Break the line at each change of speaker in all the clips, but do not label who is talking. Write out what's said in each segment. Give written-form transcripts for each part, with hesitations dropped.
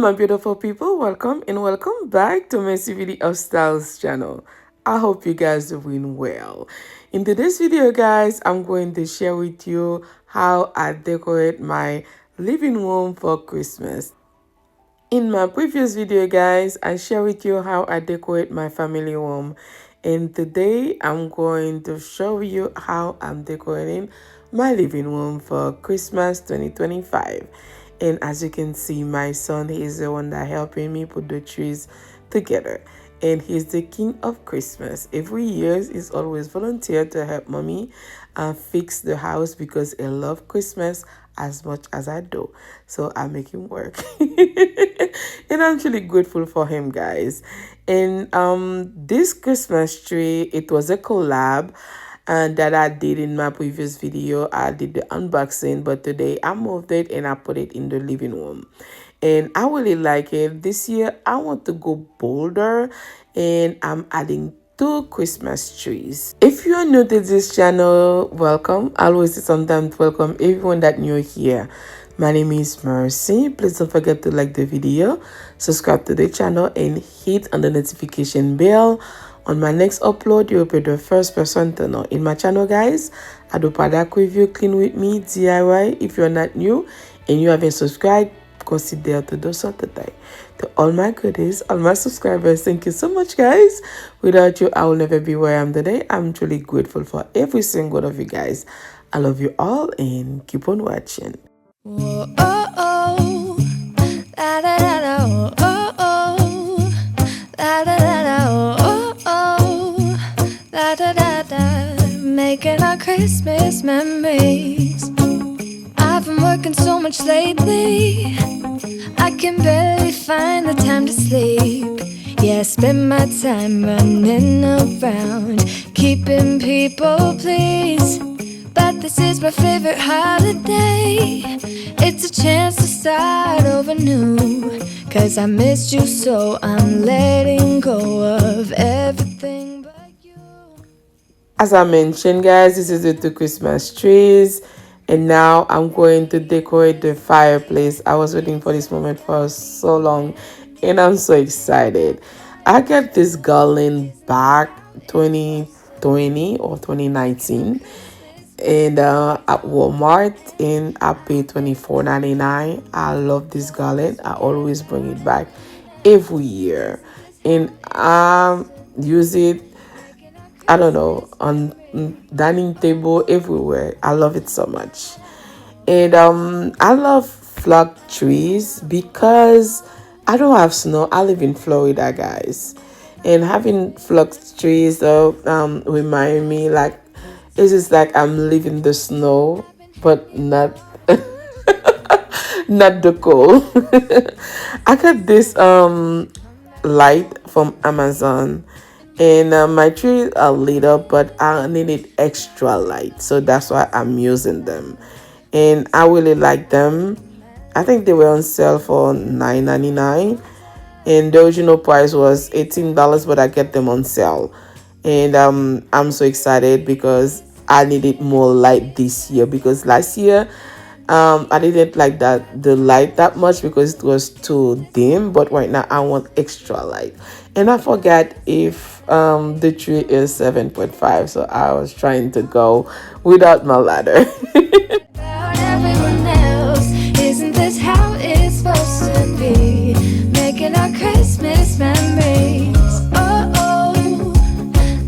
my beautiful people, welcome and welcome back to my CVD of Styles channel. I hope you guys are doing well. In today's video guys, I'm going to share with you how I decorate my living room for Christmas. In my previous video guys, I share with you how I decorate my family room, and today I'm going to show you how I'm decorating my living room for Christmas 2025. And as you can see, my son, he's the one that helping me put the trees together, and he's the king of Christmas. Every year he's always volunteered to help mommy fix the house because he loves Christmas as much as I do. So I make him work. And I'm really grateful for him guys. And this Christmas tree, it was a collab and that I did in my previous video. I did the unboxing, but today I moved it and I put it in the living room, and I really like it. This year I want to go bolder, and I'm adding 2 Christmas trees. If you are new to this channel, welcome. I always say sometimes welcome everyone that new here. My name is Mercy. Please don't forget to like the video, subscribe to the channel, and hit on the notification bell. On my next upload, you will be the first person to know. In my channel guys, I do product review, clean with me, DIY. If you're not new and you haven't subscribed, consider to do so today. To all my goodies, all my subscribers, thank you so much guys. Without you, I will never be where I am today. I'm truly grateful for every single one of you guys. I love you all and keep on watching.
Whoa, oh, oh. La, da, da, da, oh, oh, oh. La, da, da, da, oh, oh, oh. La, da, da, da. Making our Christmas memories. I've been working so much lately, I can barely find the time to sleep. Yeah, I spend my time running around, keeping people pleased. But this is my favorite holiday. It's a chance to start over new, 'cause I missed you so I'm letting go of everything but you.
As I mentioned guys, this is the 2 Christmas trees. And now I'm going to decorate the fireplace. I was waiting for this moment for so long, and I'm so excited. I got this garland back 2020 or 2019, and at Walmart, and I paid $24.99. I love this garland. I always bring it back every year, and I use it, I don't know, on dining table, everywhere. I love it so much. And I love flag trees because I don't have snow. I live in Florida guys, and having flag trees remind me like it's just like I'm living the snow, but not not the cold. I got this light from Amazon, and my trees are lit up, but I needed extra light, so that's why I'm using them, and I really like them. I think they were on sale for $9.99, and the original price was $18, but I get them on sale. And I'm so excited because I needed more light this year, because last year I didn't like the light that much because it was too dim, but right now I want extra light. And I forgot if the tree is 7.5, so I was trying to go without my ladder.
About everyone else, isn't this how it's supposed to be? Making our Christmas memories. Oh, oh.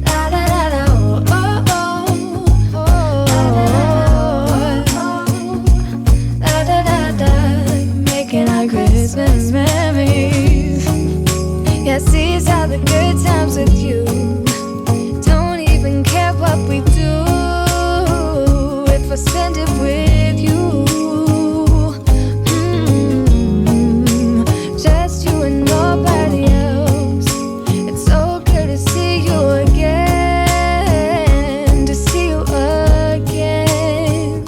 La, da, da, da, oh, oh, oh. La, da, da, da. Making our Christmas memories. Yeah, seize all the good times with you. Don't even care what we do if I spend it with you. Just you and nobody else. It's so good to see you again, to see you again.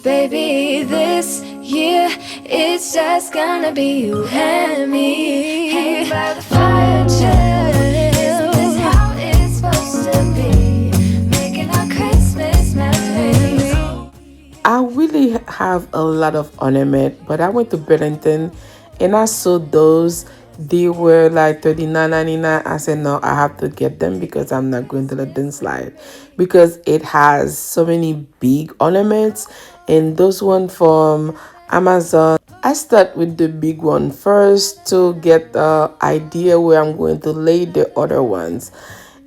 Baby, this year it's just gonna be you and me. Hanging by the fire chill. Isn't this how it's supposed to be? Making our Christmas memories.
I really have a lot of ornament, but I went to Burlington and I saw those. They were like $39.99. I said no, I have to get them because I'm not going to let them slide, because it has so many big ornaments. And those one from Amazon, I start with the big one first to get the idea where I'm going to lay the other ones.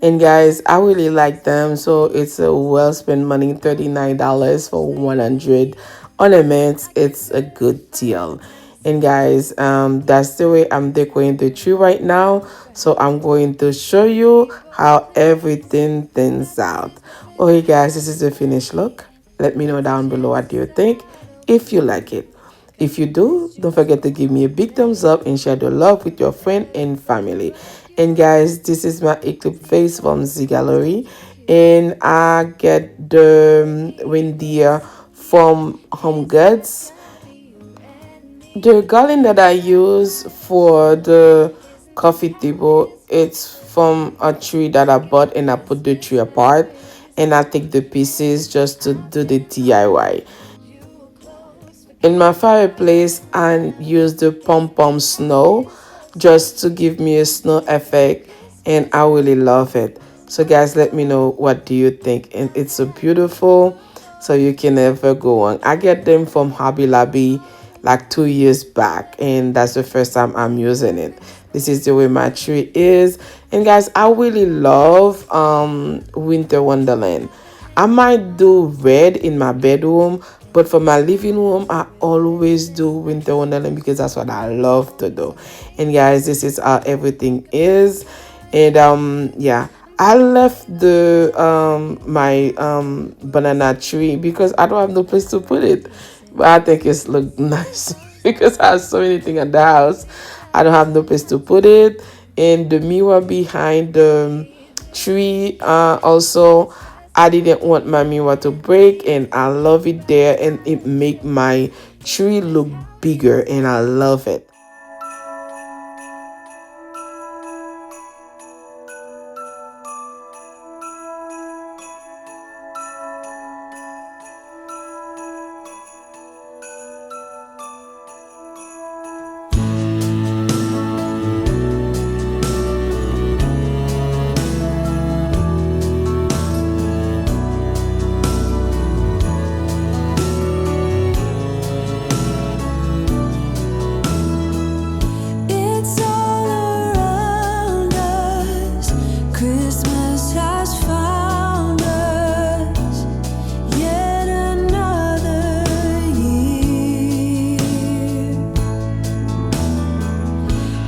And guys, I really like them, so it's a well spent money. $39 for 100 ornaments. It's a good deal. And guys, that's the way I'm decorating the tree right now. So I'm going to show you how everything turns out. Okay guys, this is the finished look. Let me know down below what do you think, if you like it. If you do, don't forget to give me a big thumbs up and share the love with your friend and family. And guys, this is my eclipse vase from Z Gallery, and I get the reindeer from Home Goods. The garland that I use for the coffee table, it's from a tree that I bought, and I put the tree apart and I take the pieces just to do the DIY. In my fireplace, I use the pom pom snow just to give me a snow effect, and I really love it. So guys, let me know what do you think. And it's so beautiful, so you can never go wrong. I get them from Hobby Lobby like 2 years back, and that's the first time I'm using it. This is the way my tree is. And guys, I really love Winter Wonderland. I might do red in my bedroom, but for my living room, I always do Winter Wonderland because that's what I love to do. And guys, this is how everything is. And yeah, I left the my banana tree because I don't have no place to put it. But I think it's look nice because I have so many things in the house. I don't have no place to put it. And the mirror behind the tree, also, I didn't want my mirror to break, and I love it there, and it make my tree look bigger, and I love it.
It's all around us. Christmas has found us. Yet another year.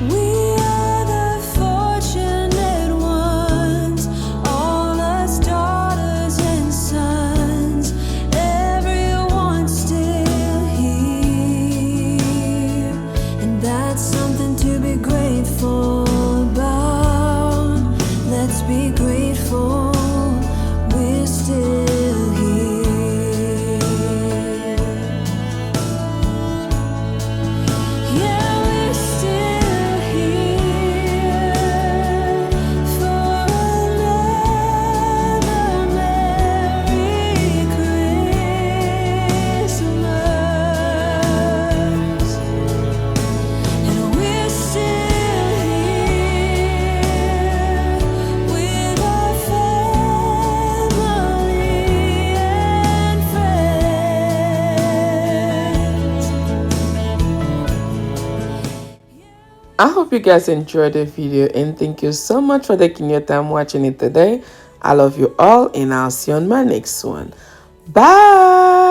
We are the fortunate ones, all us daughters and sons. Everyone's still here, and that's something to be grateful about. Let's be grateful we're still here. Yeah, we're still here for another Merry Christmas. And we're still here with our family and friends.
I hope you guys enjoyed the video, and thank you so much for taking your time watching it today. I love you all, and I'll see you on my next one. Bye.